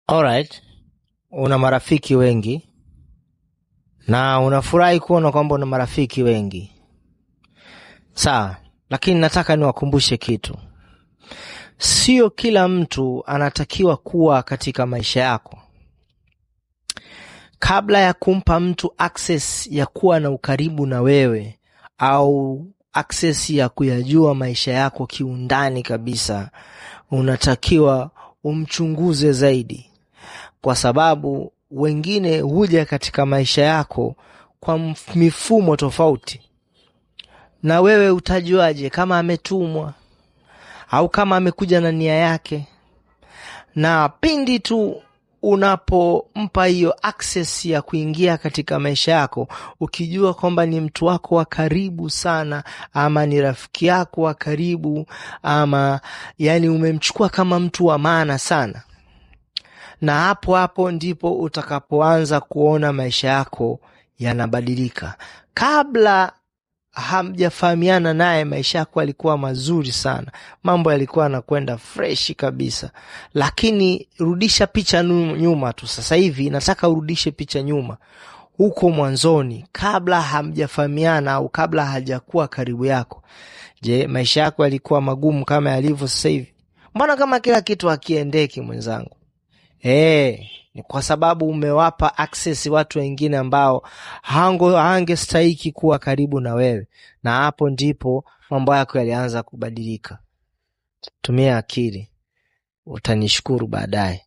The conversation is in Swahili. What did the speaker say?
Alright, una marafiki wengi na unafurahi kuona kwamba una marafiki wengi. Sawa, lakini nataka niwakumbushe kitu. Sio kila mtu anatakiwa kuwa katika maisha yako. Kabla ya kumpa mtu access ya kuwa na ukaribu na wewe au access ya kuyajua maisha yako kiundani kabisa, unatakiwa umchunguze zaidi. Kwa sababu wengine huja katika maisha yako kwa mifumo tofauti. Na wewe utajuaje kama ametumwa au kama amekuja na nia yake? Na pindi tu unapompa hiyo access ya kuingia katika maisha yako, ukijua kwamba ni mtu wako wa karibu sana, ama ni rafiki yako wa karibu, ama yani umemchukua kama mtu wa maana sana, na hapo ndipo utakapoanza kuona maisha yako yanabadilika. Kabla hamjafahamiana naye, maisha yako yalikuwa mazuri sana, mambo yalikuwa yanakwenda fresh kabisa. Lakini rudisha picha nyuma tu. Sasa hivi nataka urudishe picha nyuma, huko mwanzoni, kabla hamjafahamiana au kabla hajakuwa karibu yako. Je, maisha yako yalikuwa magumu kama yalivyo sasa hivi? Mbona kama kila kitu hakiendeki mwenzangu? Ni kwa sababu umewapa access watu wengine ambao hangestahiki kuwa karibu na wewe, na hapo ndipo mambo yako yalianza kubadilika. Tumia akili, utanishukuru baadaye.